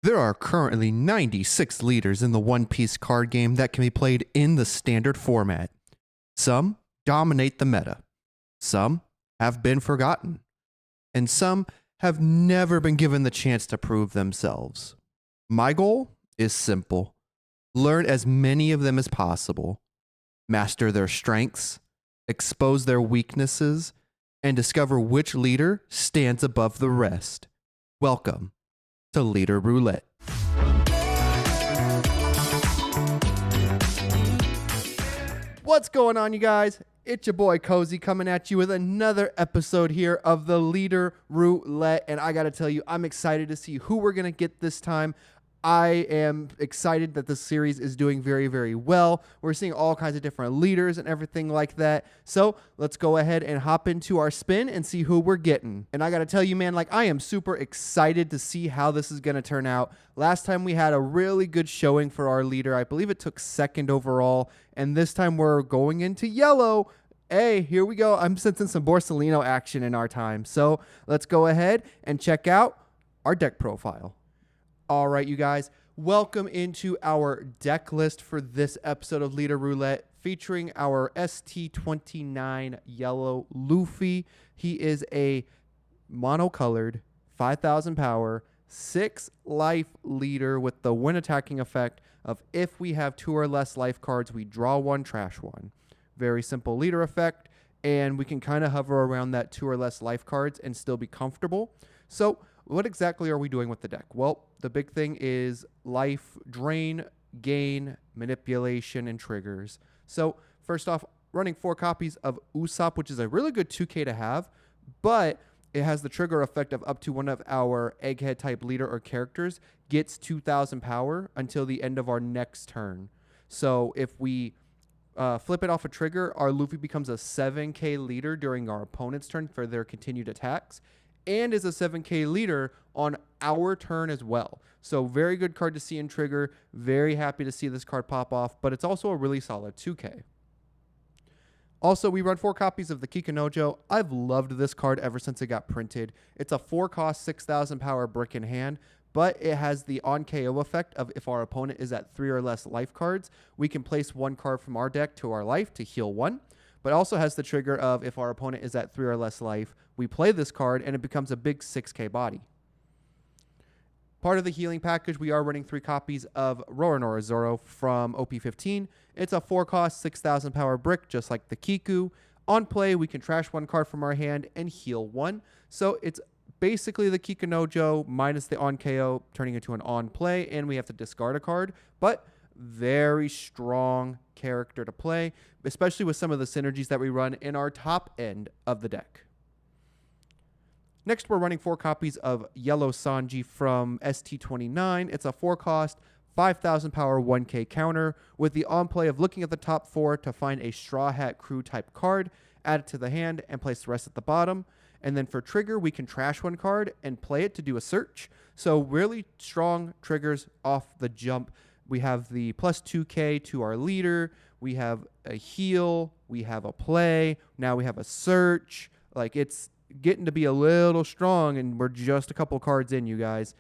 There are currently 96 leaders in the One Piece card game that can be played in the standard format. Some dominate the meta. Some have been forgotten. And some have never been given the chance to prove themselves. My goal is simple. Learn as many of them as possible. Master their strengths, expose their weaknesses, and discover which leader stands above the rest. Welcome to Leader Roulette. What's going on, you guys? It's your boy Cozy coming at you with another episode here of the Leader Roulette. And I got to tell you, I'm excited to see who we're going to get this time. I am excited that this series is doing very, very well. We're seeing all kinds of different leaders and everything like that. So let's go ahead and hop into our spin and see who we're getting. And I got to tell you, man, I am super excited to see how this is going to turn out. Last time we had a really good showing for our leader. I believe it took second overall. And this time we're going into yellow. Hey, here we go. I'm sensing some Borsalino action in our time. So let's go ahead and check out our deck profile. All right, you guys, welcome into our deck list for this episode of Leader Roulette featuring our ST29 Yellow Luffy. He is a monocolored 5,000 power, 6 life leader with the when attacking effect of if we have 2 or less life cards, we draw 1, trash 1. Very simple leader effect, and we can kind of hover around that 2 or less life cards and still be comfortable. So what exactly are we doing with the deck? Well, the big thing is life drain, gain, manipulation, and triggers. So first off, running 4 copies of Usopp, which is a really good 2K to have, but it has the trigger effect of up to one of our Egghead type leader or characters gets 2,000 power until the end of our next turn. So if we flip it off a trigger, our Luffy becomes a 7K leader during our opponent's turn for their continued attacks, and is a 7K leader on our turn as well. So very good card to see in trigger. Very happy to see this card pop off, but it's also a really solid 2K. Also, we run 4 copies of the Kikunojo. I've loved this card ever since it got printed. It's a 4-cost, 6,000 power brick in hand, but it has the on KO effect of if our opponent is at 3 or less life cards, we can place 1 card from our deck to our life to heal 1. But also has the trigger of if our opponent is at 3 or less life, we play this card and it becomes a big 6K body. Part of the healing package, we are running 3 copies of Roronoa Zoro from OP15. It's a 4-cost, 6,000 power brick, just like the Kiku. On play, we can trash 1 card from our hand and heal 1. So it's basically the Kikunojo minus the on KO, turning into an on play, and we have to discard a card. But very strong character to play, especially with some of the synergies that we run in our top end of the deck. Next, we're running 4 copies of Yellow Sanji from ST29. It's a 4-cost, 5,000 power 1K counter with the on play of looking at the top 4 to find a Straw Hat Crew type card, add it to the hand, and place the rest at the bottom. And then for trigger, we can trash 1 card and play it to do a search. So really strong triggers off the jump. We have the plus 2K to our leader. We have a heal. We have a play. Now we have a search. It's getting to be a little strong, and we're just a couple cards in, you guys.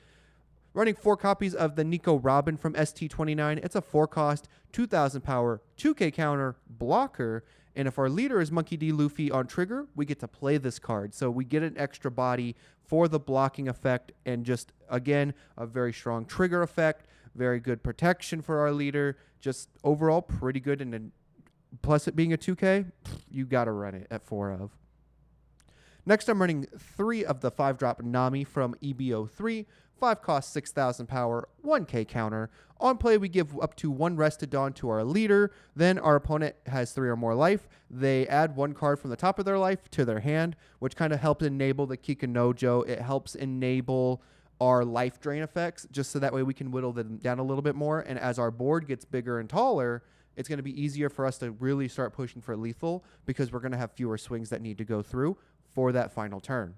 Running 4 copies of the Nico Robin from ST29. It's a 4-cost, 2,000 power, 2K counter blocker. And if our leader is Monkey D. Luffy on trigger, we get to play this card. So we get an extra body for the blocking effect, and just, again, a very strong trigger effect. Very good protection for our leader. Just overall pretty good. And then plus it being a 2K, you got to run it at 4 of. Next, I'm running 3 of the 5-drop Nami from EBO3. 5-cost, 6,000 power, 1K counter. On play, we give up to 1 Rested Dawn to our leader. Then our opponent has 3 or more life. They add 1 card from the top of their life to their hand, which kind of helps enable the Kikunojo. It helps enable our life drain effects, just so that way we can whittle them down a little bit more. And as our board gets bigger and taller, it's going to be easier for us to really start pushing for lethal, because we're going to have fewer swings that need to go through for that final turn.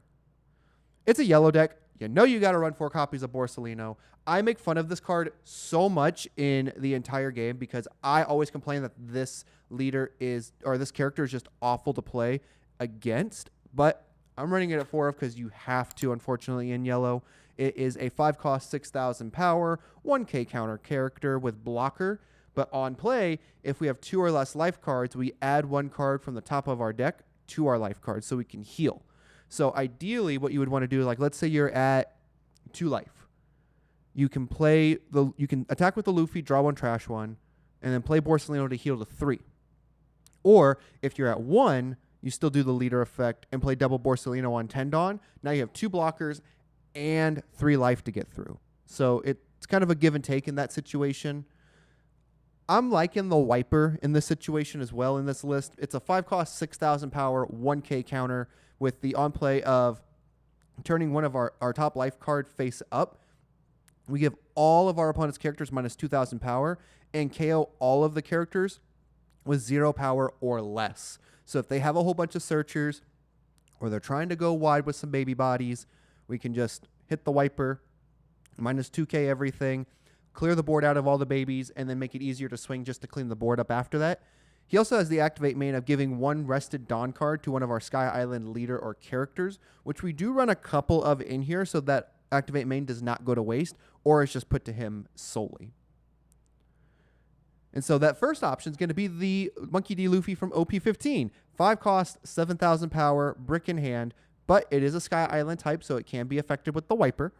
It's a yellow deck. You know you got to run 4 copies of Borsalino. I make fun of this card so much in the entire game because I always complain that this this character is just awful to play against, but I'm running it at 4 because you have to, unfortunately, in yellow. It is a 5 cost, 6,000 power, 1k counter character with blocker. But on play, if we have 2 or less life cards, we add 1 card from the top of our deck to our life cards so we can heal. So ideally, what you would want to do, like let's say you're at 2 life. You can attack with the Luffy, draw 1, trash 1, and then play Borsalino to heal to 3. Or if you're at 1, you still do the leader effect and play double Borsalino on Tendon. Now you have 2 blockers and 3 life to get through. So it's kind of a give and take in that situation. I'm liking the Wiper in this situation as well in this list. It's a 5 cost, 6,000 power, 1k counter with the on play of turning one of our top life card face up. We give all of our opponent's characters minus 2,000 power and KO all of the characters with 0 power or less. So if they have a whole bunch of searchers or they're trying to go wide with some baby bodies, we can just hit the Wiper, minus 2k everything, clear the board out of all the babies, and then make it easier to swing just to clean the board up after that. He also has the activate main of giving 1 rested Dawn card to one of our Sky Island leader or characters, which we do run a couple of in here so that activate main does not go to waste or is just put to him solely. And so that first option is going to be the Monkey D. Luffy from OP15. 5 cost, 7,000 power, brick in hand, but it is a Sky Island type, so it can be affected with the Wiper.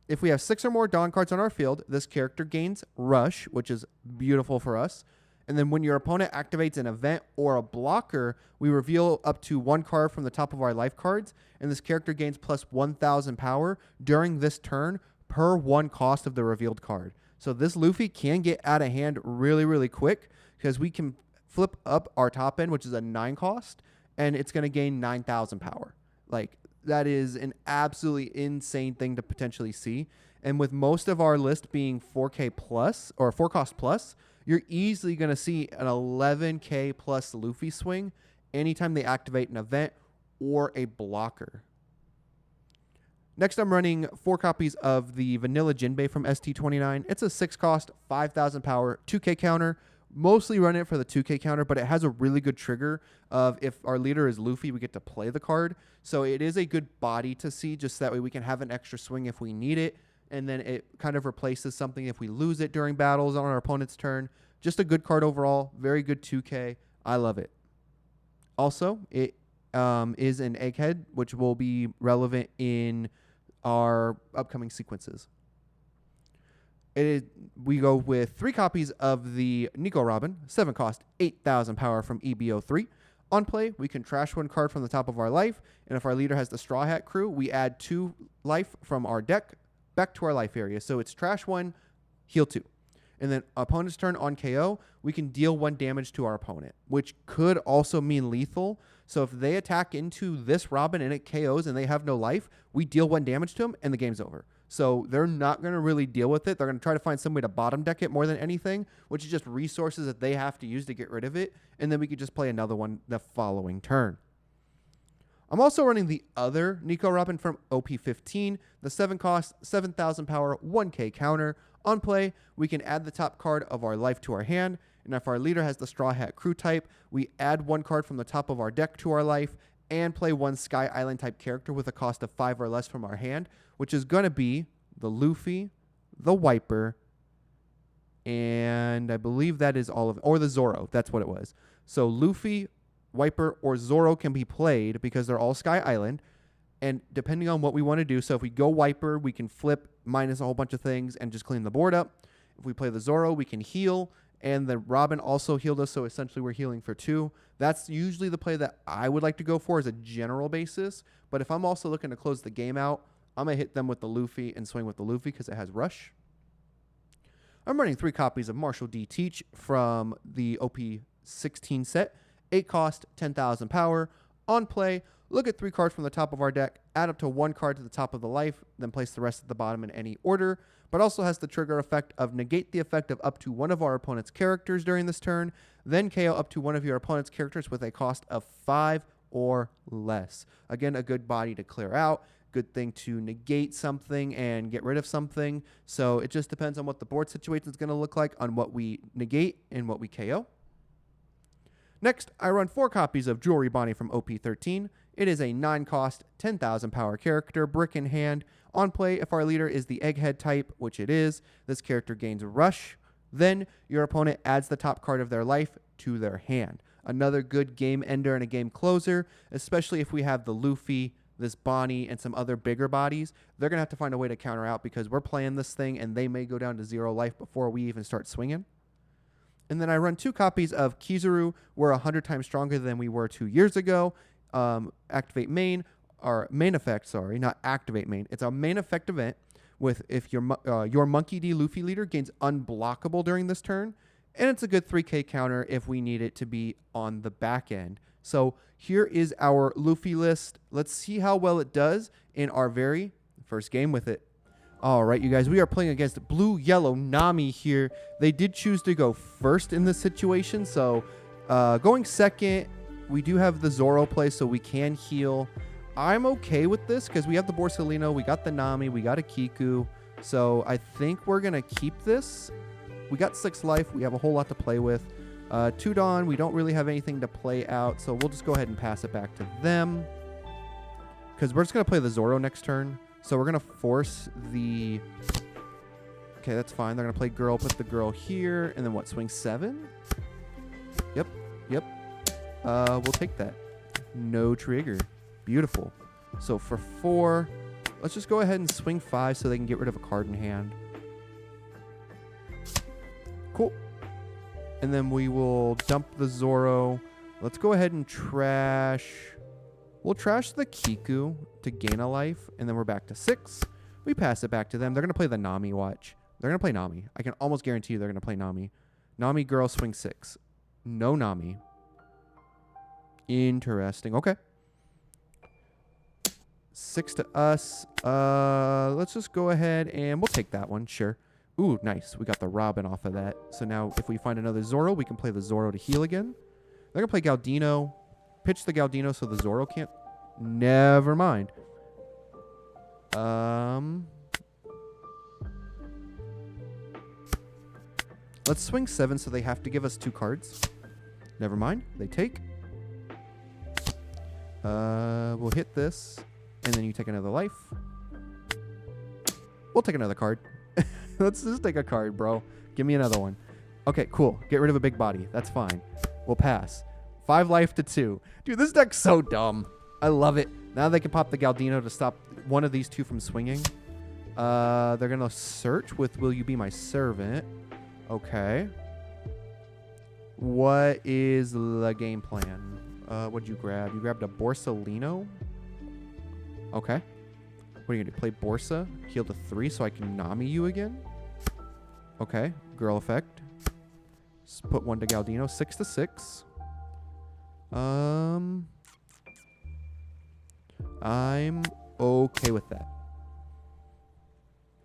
If we have 6 or more Dawn cards on our field, this character gains Rush, which is beautiful for us. And then when your opponent activates an event or a blocker, we reveal up to 1 card from the top of our life cards, and this character gains plus 1,000 power during this turn per 1 cost of the revealed card. So this Luffy can get out of hand really, really quick because we can flip up our top end, which is a 9 cost, and it's going to gain 9,000 power. Like, that is an absolutely insane thing to potentially see. And with most of our list being 4K plus or 4 cost plus, you're easily going to see an 11K plus Luffy swing anytime they activate an event or a blocker. Next, I'm running 4 copies of the Vanilla Jinbei from ST29. It's a 6 cost, 5,000 power, 2K counter. Mostly run it for the 2K counter, but it has a really good trigger of if our leader is Luffy, we get to play the card. So it is a good body to see, just that way we can have an extra swing if we need it. And then it kind of replaces something if we lose it during battles on our opponent's turn. Just a good card overall. Very good 2K. I love it. Also, it is an Egghead, which will be relevant in our upcoming sequences. We go with 3 copies of the Nico Robin, 7 cost, 8,000 power from EBO3. On play, we can trash 1 card from the top of our life, and if our leader has the Straw Hat crew, we add 2 life from our deck back to our life area. So it's trash 1, heal 2. And then opponent's turn on KO, we can deal 1 damage to our opponent, which could also mean lethal. So if they attack into this Robin and it KOs and they have no life, we deal 1 damage to them and the game's over. So they're not going to really deal with it. They're going to try to find some way to bottom deck it more than anything, which is just resources that they have to use to get rid of it. And then we could just play another one the following turn. I'm also running the other Nico Robin from OP15, the 7 cost, 7,000 power, 1K counter. On play, we can add the top card of our life to our hand, and if our leader has the Straw Hat crew type, we add 1 card from the top of our deck to our life and play 1 Sky Island type character with a cost of 5 or less from our hand, which is going to be the Luffy, the Wiper, and I believe that is all of it, or the Zoro. That's what it was. So Luffy, Wiper, or Zoro can be played because they're all Sky Island. And depending on what we want to do, so if we go Wiper, we can flip minus a whole bunch of things and just clean the board up. If we play the Zoro, we can heal. And the Robin also healed us, so essentially we're healing for 2. That's usually the play that I would like to go for as a general basis. But if I'm also looking to close the game out, I'm going to hit them with the Luffy and swing with the Luffy because it has Rush. I'm running 3 copies of Marshall D. Teach from the OP16 set. 8 cost, 10,000 power. On play, look at 3 cards from the top of our deck, add up to 1 card to the top of the life, then place the rest at the bottom in any order, but also has the trigger effect of negate the effect of up to 1 of our opponent's characters during this turn, then KO up to 1 of your opponent's characters with a cost of 5 or less. Again, a good body to clear out, good thing to negate something and get rid of something. So it just depends on what the board situation is going to look like on what we negate and what we KO. Next, I run 4 copies of Jewelry Bonnie from OP13. It is a 9 cost, 10,000 power character, brick in hand. on play, if our leader is the Egghead type, which it is, this character gains Rush. Then your opponent adds the top card of their life to their hand. Another good game ender and a game closer, especially if we have the Luffy, this Bonnie, and some other bigger bodies. They're going to have to find a way to counter out because we're playing this thing and they may go down to 0 life before we even start swinging. And then I run 2 copies of Kizaru. We're 100 times stronger than we were 2 years ago. Activate main, or main effect, sorry, not activate main. It's a main effect event with if your Monkey D Luffy leader gains unblockable during this turn. And it's a good 3k counter if we need it to be on the back end. So here is our Luffy list. Let's see how well it does in our very first game with it. All right, you guys, we are playing against Blue Yellow Nami here. They did choose to go first in this situation. So going second, we do have the Zoro play, so we can heal. I'm okay with this because we have the Borsalino, we got the Nami, we got a Kiku. So I think we're going to keep this. We got 6 life. We have a whole lot to play with. 2 Dawn, we don't really have anything to play out, so we'll just go ahead and pass it back to them. Because we're just going to play the Zoro next turn. So we're going to force the... Okay, that's fine. They're going to play girl, put the girl here, and then what, swing 7? Yep. We'll take that. No trigger. Beautiful. So for 4, let's just go ahead and swing 5 so they can get rid of a card in hand. Cool. And then we will dump the Zoro. Let's go ahead and trash... We'll trash the Kiku to gain a life, and then we're back to 6. We pass it back to them. They're going to play the Nami, watch. They're going to play Nami. I can almost guarantee you they're going to play Nami. Nami girl, swing 6. No Nami. Interesting. Okay. 6 to us. Let's just go ahead and we'll take that one. Sure. Ooh, nice. We got the Robin off of that. So now if we find another Zoro, we can play the Zoro to heal again. They're going to play Galdino. Pitch the Galdino so the Zoro can't. Never mind. Let's swing 7 so they have to give us 2 cards. Never mind. They take. We'll hit this. And then you take another life. We'll take another card. Let's just take a card, bro. Give me another one. Okay, cool. Get rid of a big body. That's fine. We'll pass. 5 life to 2. Dude, this deck's so dumb. I love it. Now they can pop the Galdino to stop one of these 2 from swinging. They're going to search with Will You Be My Servant. Okay. What is the game plan? What'd you grab? You grabbed a Borsalino? Okay. What are you going to do? Play Borsa? Heal to 3 so I can Nami you again? Okay. Girl effect. Just put 1 to Galdino. 6 to 6. I'm okay with that.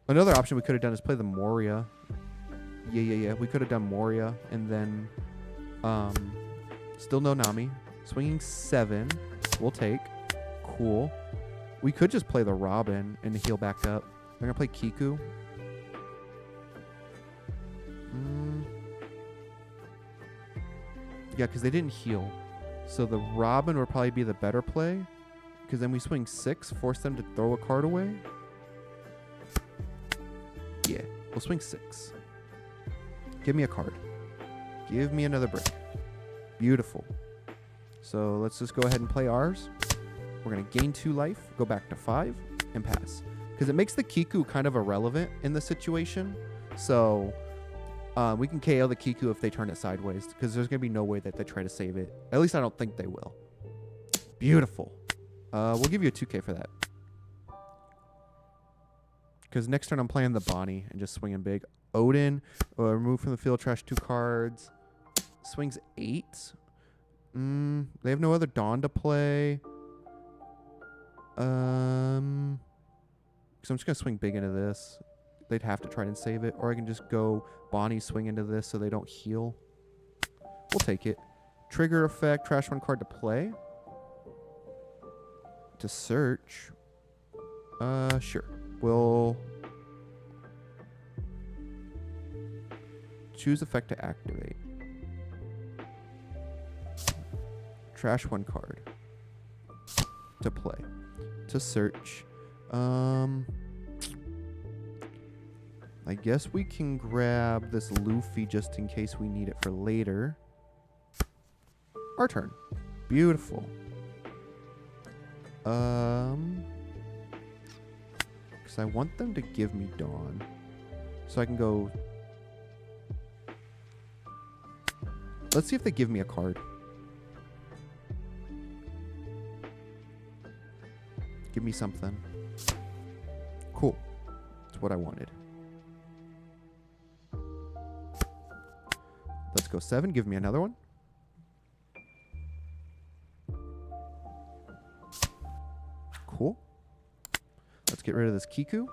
Another option we could have done is play the Moria. Yeah. We could have done Moria and then still no Nami. Swinging 7. We'll take. Cool. We could just play the Robin and heal back up. They're going to play Kiku. Yeah, because they didn't heal. So the Robin would probably be the better play. Because then we swing 6, force them to throw a card away. Yeah, we'll swing 6. Give me a card. Give me another brick. Beautiful. So let's just go ahead and play ours. We're going to gain 2 life, go back to 5, and pass. Because it makes the Kiku kind of irrelevant in this situation. So we can KO the Kiku if they turn it sideways. Because there's going to be no way that they try to save it. At least I don't think they will. Beautiful. We'll give you a 2k for that. Because next turn I'm playing the Bonnie and just swinging big. Odin, remove from the field, trash 2 cards. Swings 8. They have no other Dawn to play. So I'm just going to swing big into this. They'd have to try and save it. Or I can just go Bonnie swing into this so they don't heal. We'll take it. Trigger effect, trash 1 card to play. To search. Sure. We'll choose effect to activate. Trash 1 card. To play. To search. I guess we can grab this Luffy just in case we need it for later. Our turn. Beautiful. Because I want them to give me Dawn. So I can go... Let's see if they give me a card. Give me something. Cool. That's what I wanted. Let's go 7. Give me another one. Cool. Let's get rid of this Kiku.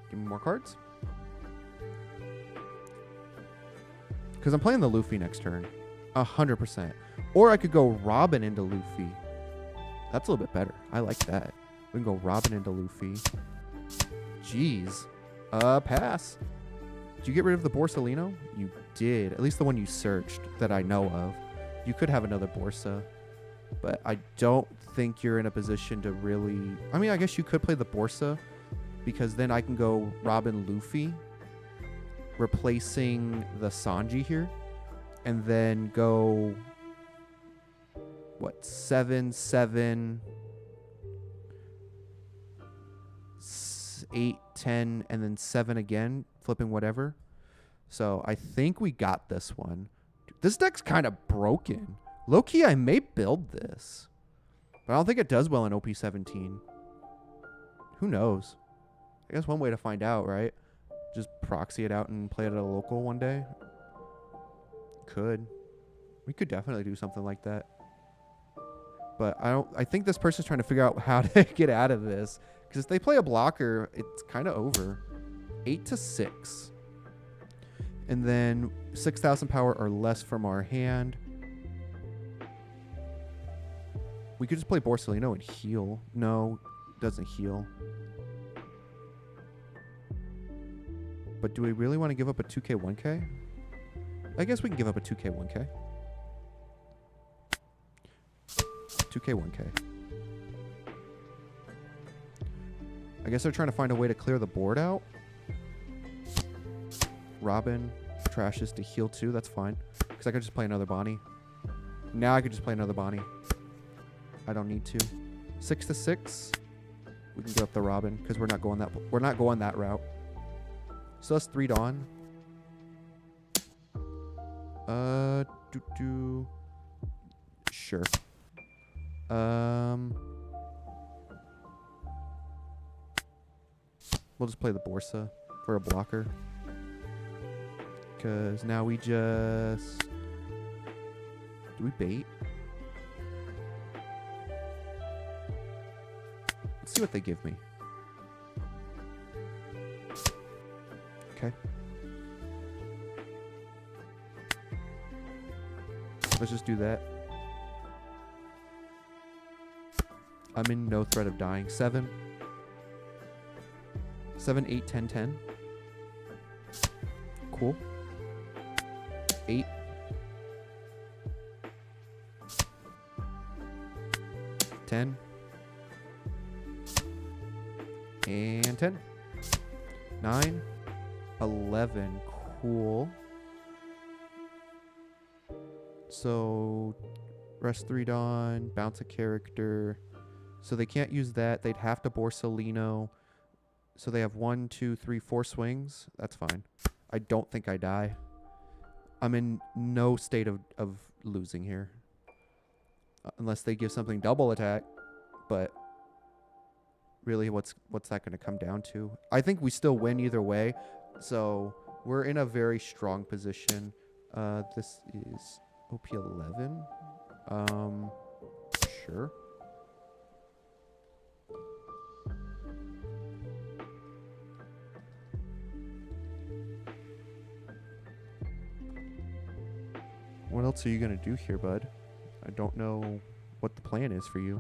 Give me more cards. Because I'm playing the Luffy next turn. 100%. Or I could go Robin into Luffy. That's a little bit better. I like that. We can go Robin into Luffy. Jeez. Pass. Did you get rid of the Borsalino? You did. At least the one you searched that I know of. You could have another Borsa. But I don't think you're in a position to really... I mean, I guess you could play the Borsa. Because then I can go Robin Luffy. Replacing the Sanji here. And then go... What? 7, 7... 8, 10, and then 7 again, flipping whatever. So I think we got this one. This deck's kind of broken. Low-key, I may build this. But I don't think it does well in OP17. Who knows? I guess one way to find out, right? Just proxy it out and play it at a local one day. Could. We could definitely do something like that. But I think this person's trying to figure out how to get out of this. Because if they play a blocker, it's kind of over. 8 to 6. And then 6,000 power or less from our hand. We could just play Borsalino and heal. No, doesn't heal. But do we really want to give up a 2k 1k? I guess we can give up a 2k 1k. 2k 1k. I guess they're trying to find a way to clear the board out. Robin trashes to heal 2. That's fine. Because I could just play another Bonnie. Now I could just play another Bonnie. I don't need to. 6 to 6. We can give up the Robin because we're not going that route. So that's 3 Dawn. Sure. We'll just play the Borsa for a blocker. Because now we just... Do we bait? Let's see what they give me. Okay. Let's just do that. I'm in no threat of dying. 7. 7, 8, 10, 10. Cool. 8. 10. And 10. 9. 11. Cool. So, rest 3 Dawn, bounce a character. So they can't use that. They'd have to Borsalino. So they have 1, 2, 3, 4 swings. That's fine. I don't think I die. I'm in no state of losing here. Unless they give something double attack. But really, what's that going to come down to? I think we still win either way. So we're in a very strong position. This is OP11. Sure. What else are you going to do here, bud? I don't know what the plan is for you.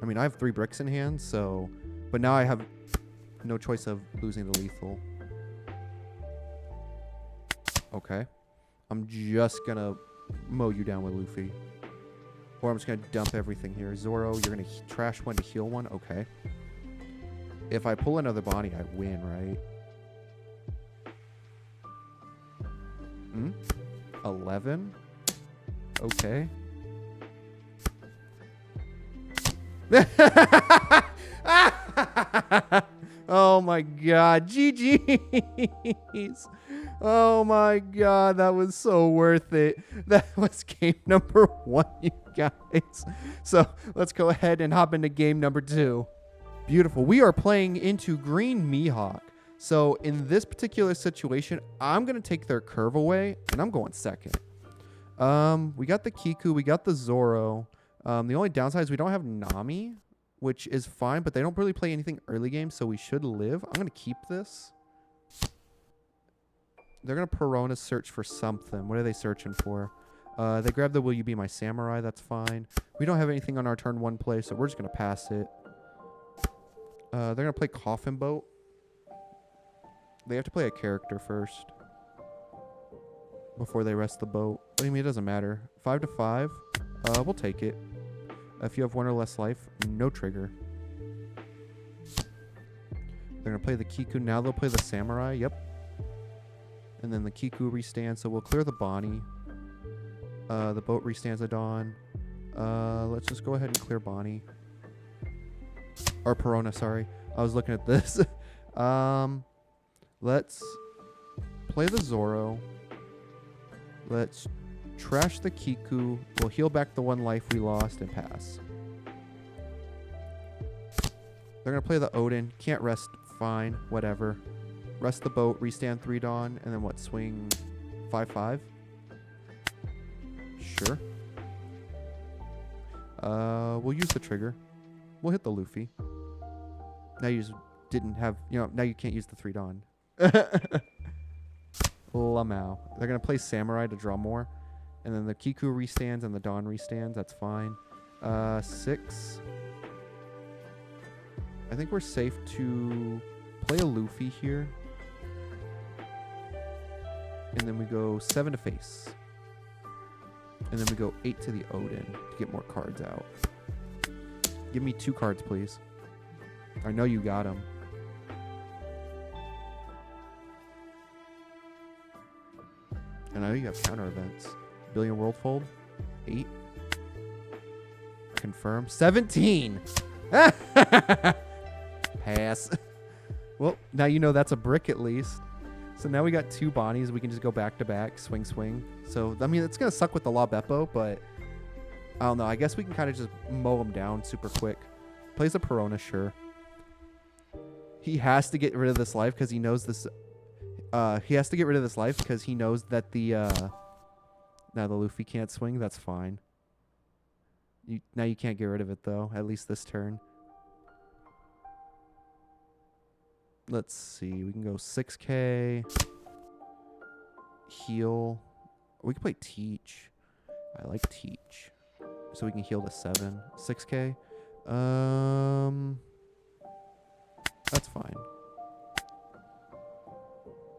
I mean, I have 3 bricks in hand, so... But now I have no choice of losing the lethal. Okay. I'm just going to mow you down with Luffy. Or I'm just going to dump everything here. Zoro, you're going to trash one to heal one? Okay. If I pull another Bonnie, I win, right? 11? Okay. Oh my god. GG's. Oh my god. That was so worth it. That was game number 1, you guys. So let's go ahead and hop into game number 2. Beautiful. We are playing into green Mihawk. So in this particular situation, I'm going to take their curve away, and I'm going second. We got the Kiku. We got the Zoro. The only downside is we don't have Nami, which is fine, but they don't really play anything early game, so we should live. I'm going to keep this. They're going to Perona search for something. What are they searching for? They grab the Will You Be My Samurai. That's fine. We don't have anything on our turn 1 play, so we're just going to pass it. They're going to play Coffin Boat. They have to play a character first before they rest the boat. I mean, it doesn't matter. 5 to 5. We'll take it. If you have 1 or less life, no trigger. They're going to play the Kiku. Now they'll play the Samurai. Yep. And then the Kiku restands. So we'll clear the Bonnie. The boat restands a Dawn. Let's just go ahead and clear Bonnie. Or Perona, sorry. I was looking at this. Let's play the Zoro. Let's trash the Kiku. We'll heal back the 1 life we lost and pass. They're going to play the Odin. Can't rest. Fine. Whatever. Rest the boat. Restand 3 Dawn. And then what? Swing 5/5? Sure. We'll use the trigger. We'll hit the Luffy. Now you just didn't have... now you can't use the 3 Dawn. Lamau. They're going to play Samurai to draw more. And then the Kiku restands and the Dawn restands. That's fine. 6. I think we're safe to play a Luffy here. And then we go 7 to face. And then we go 8 to the Odin to get more cards out. Give me 2 cards, please. I know you got them. And I know you have counter events. Billion World Fold. 8. Confirm. 17. Pass. Well, now you know that's a brick at least. So now we got 2 Bonnies. We can just go back to back. Swing, swing. So, I mean, it's going to suck with the La Beppo, but I don't know. I guess we can kind of just mow him down super quick. Plays a Perona, sure. He has to get rid of this life because he knows this... he has to get rid of this life because he knows that the... now the Luffy can't swing. That's fine. Now you can't get rid of it, though. At least this turn. Let's see. We can go 6K. Heal. We can play Teach. I like Teach. So we can heal to 7. 6K. That's fine.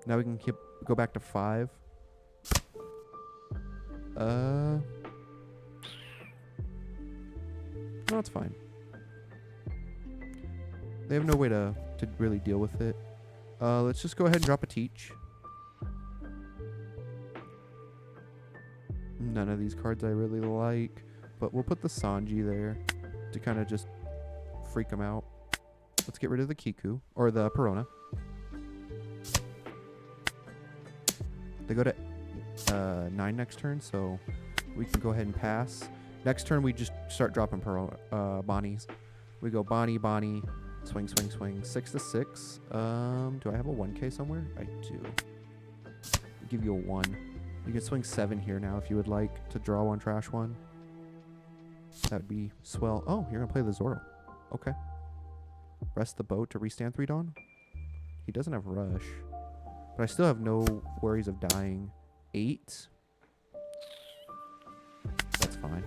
Now we can go back to 5. No, it's fine. They have no way to really deal with it. Let's just go ahead and drop a Teach. None of these cards I really like, but we'll put the Sanji there to kind of just freak them out. Let's get rid of the Kiku, or the Perona. They go to 9 next turn, so we can go ahead and pass. Next turn, we just start dropping Bonnies. We go Bonnie, Bonnie, swing, swing, swing. 6 to 6. Do I have a 1K somewhere? I do. I'll give you a 1. You can swing 7 here now if you would like to draw 1, trash 1. That would be swell. Oh, you're going to play the Zoro. Okay. Rest the boat to restand 3 Dawn. He doesn't have rush. But I still have no worries of dying. 8. That's fine.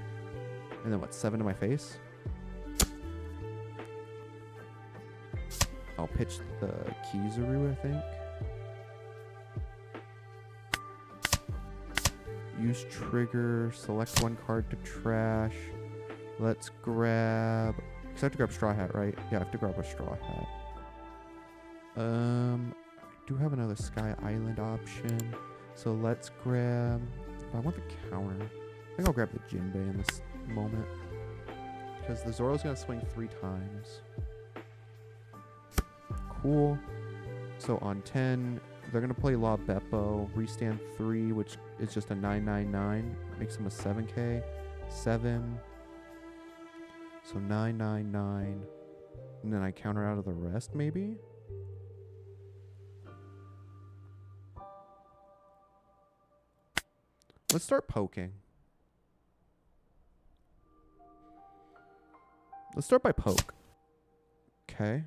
And then what, 7 to my face? I'll pitch the Kizaru, I think. Use trigger. Select one card to trash. Let's grab... Because I have to grab Straw Hat, right? Yeah, I have to grab a Straw Hat. I do have another Sky Island option. So let's grab... I want the counter. I think I'll grab the Jinbei in this moment. Because the Zoro's going to swing 3 times. Cool. So on 10, they're going to play La Beppo. Restand 3, which is just a 999. Makes them a 7k. 7. So 999. And then I counter out of the rest, maybe? Let's start poking. Let's start by poke. Okay.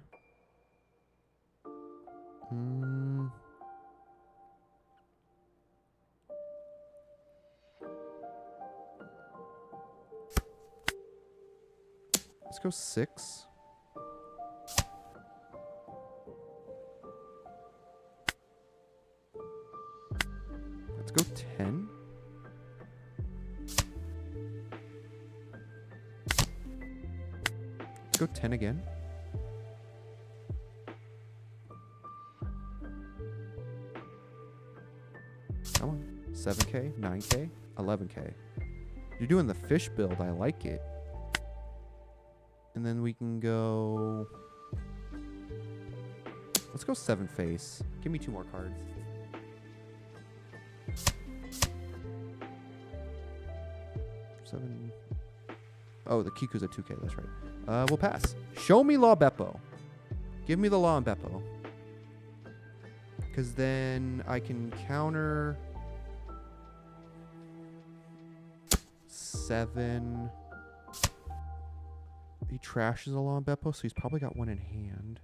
Let's go 6. Let's go 10. Let's go 10 again. Come on. 7k, 9k, 11k. You're doing the fish build. I like it. And then we can go... Let's go 7 face. Give me 2 more cards. Seven. Oh, the Kiku's a 2k. That's right. We'll pass. Show me Law Beppo. Give me the Law and Beppo. Because then I can counter... 7... He trashes a Law and Beppo, so he's probably got 1 in hand.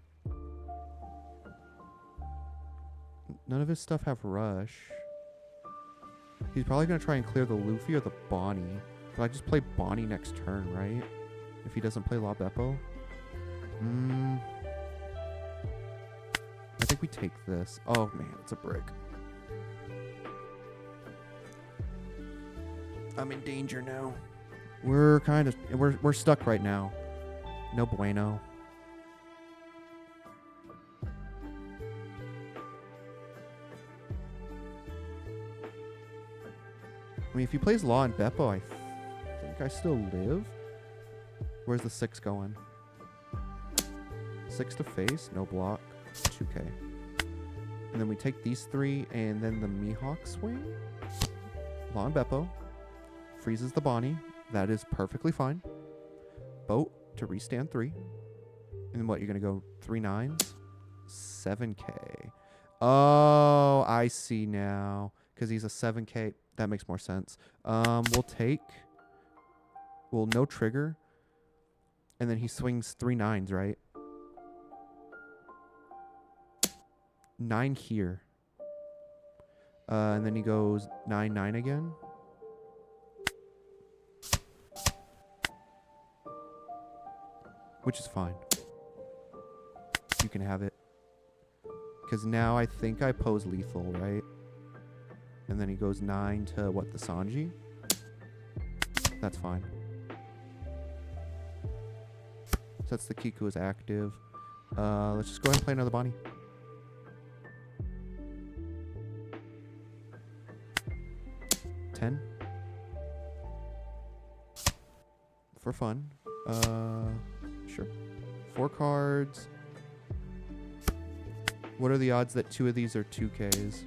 None of his stuff have rush. He's probably going to try and clear the Luffy or the Bonnie. But I just play Bonnie next turn, right? If he doesn't play La Beppo. I think we take this. Oh, man, it's a brick. I'm in danger now. We're stuck right now. No bueno. I mean, if he plays Law and Beppo, I think I still live. Where's the 6 going? 6 to face, no block, 2k. And then we take these 3, and then the Mihawk swing. Law and Beppo. Freezes the Bonnie. That is perfectly fine. Boat to restand 3. And then what, you're going to go 3 9s? 7k. Oh, I see now. Because he's a 7k. That makes more sense. We'll take... Well, no trigger. And then he swings 3 9s, right? 9 here. And then he goes 9 9 again. Which is fine. You can have it. Because now I think I pose lethal, right? And then he goes 9 to, what, the Sanji? That's fine. Sets the Kiku as active. Let's just go ahead and play another Bonnie. $10. For fun. Sure. 4 cards. What are the odds that 2 of these are 2Ks?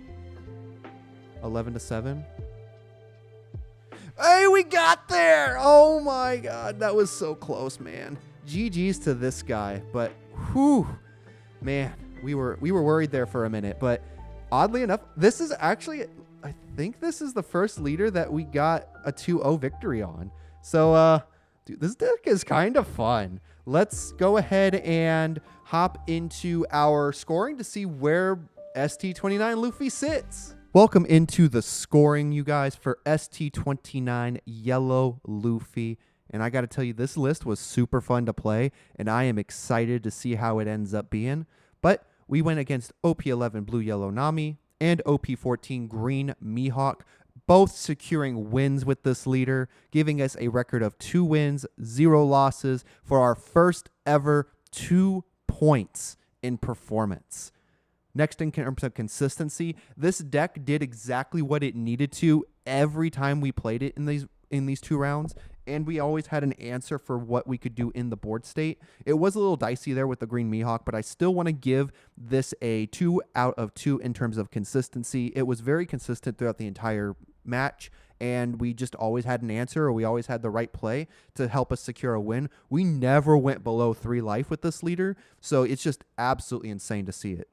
11 to 7. Hey, we got there! Oh my god, that was so close, man. GG's to this guy, but whew, man, we were worried there for a minute. But oddly enough, this is actually, I think this is the first leader that we got a 2-0 victory on. So, dude, this deck is kind of fun. Let's go ahead and hop into our scoring to see where ST29 Luffy sits. Welcome into the scoring, you guys, for ST29 Yellow Luffy. And I got to tell you, this list was super fun to play, and I am excited to see how it ends up being. But we went against OP11 Blue Yellow Nami and OP14 Green Mihawk. both securing wins with this leader, giving us a record of 2 wins, 0 losses for our first ever 2 points in performance. Next, in terms of consistency, this deck did exactly what it needed to every time we played it in these 2 rounds, and we always had an answer for what we could do in the board state. It was a little dicey there with the green Mihawk, but I still want to give this a 2 out of 2 in terms of consistency. It was very consistent throughout the entire match, and we just always had an answer, or we always had the right play to help us secure a win. We never went below 3 life with this leader, so it's just absolutely insane to see it.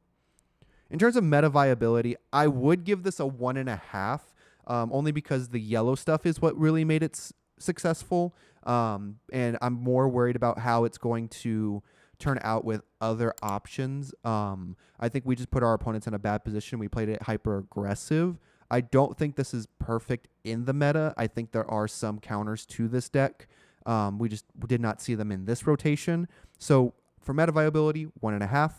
In terms of meta viability, I would give this a 1.5, only because the yellow stuff is what really made it successful, and I'm more worried about how it's going to turn out with other options. I think we just put our opponents in a bad position. We played it hyper aggressive. I don't think this is perfect in the meta. I think there are some counters to this deck. We just did not see them in this rotation. So for meta viability, 1.5.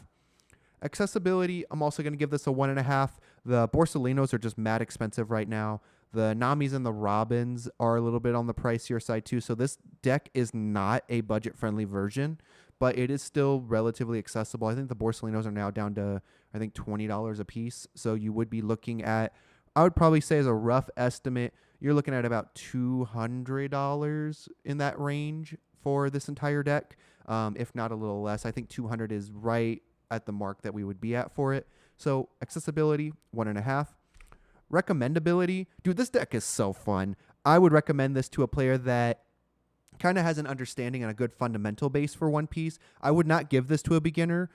Accessibility, I'm also going to give this a 1.5. The Borsalinos are just mad expensive right now. The Namis and the Robins are a little bit on the pricier side too. So this deck is not a budget-friendly version, but it is still relatively accessible. I think the Borsalinos are now down to, I think, $20 a piece. So you would be looking at, I would probably say as a rough estimate, you're looking at about $200 in that range for this entire deck, if not a little less. I think 200 is right at the mark that we would be at for it. So accessibility, 1.5. Recommendability, dude, this deck is so fun. I would recommend this to a player that kind of has an understanding and a good fundamental base for One Piece. I would not give this to a beginner,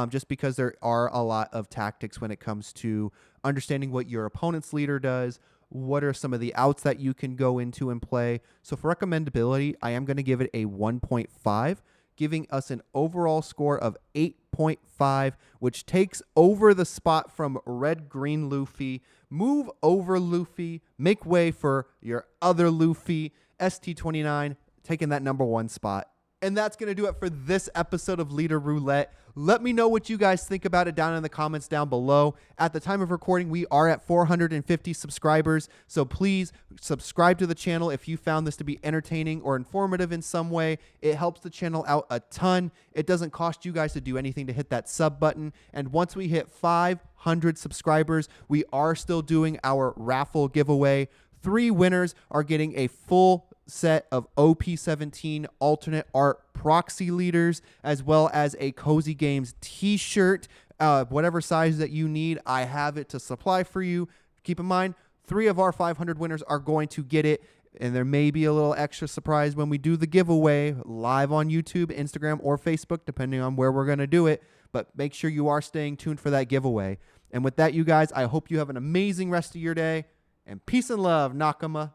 just because there are a lot of tactics when it comes to understanding what your opponent's leader does. What are some of the outs that you can go into and play? So for recommendability, I am going to give it a 1.5, giving us an overall score of 8.5, which takes over the spot from red-green Luffy. Move over, Luffy. Make way for your other Luffy, ST29, taking that #1 spot. And that's going to do it for this episode of Leader Roulette. Let me know what you guys think about it down in the comments down below. At the time of recording, we are at 450 subscribers, so please subscribe to the channel if you found this to be entertaining or informative in some way. It helps the channel out a ton. It doesn't cost you guys to do anything to hit that sub button. And once we hit 500 subscribers, we are still doing our raffle giveaway. 3 winners are getting a full set of OP17 alternate art proxy leaders, as well as a Cozy Games t-shirt. Whatever size that you need, I have it to supply for you. Keep in mind, 3 of our 500 winners are going to get it, and there may be a little extra surprise when we do the giveaway live on YouTube, Instagram, or Facebook, depending on where we're going to do it. But make sure you are staying tuned for that giveaway. And with that, you guys, I hope you have an amazing rest of your day, and peace and love, Nakama.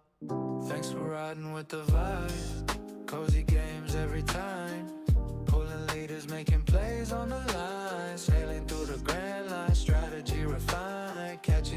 Thanks for riding with the vibe. Cozy games every time. Pulling leaders, making plays on the line. Sailing through the grand line. Strategy refined. Catching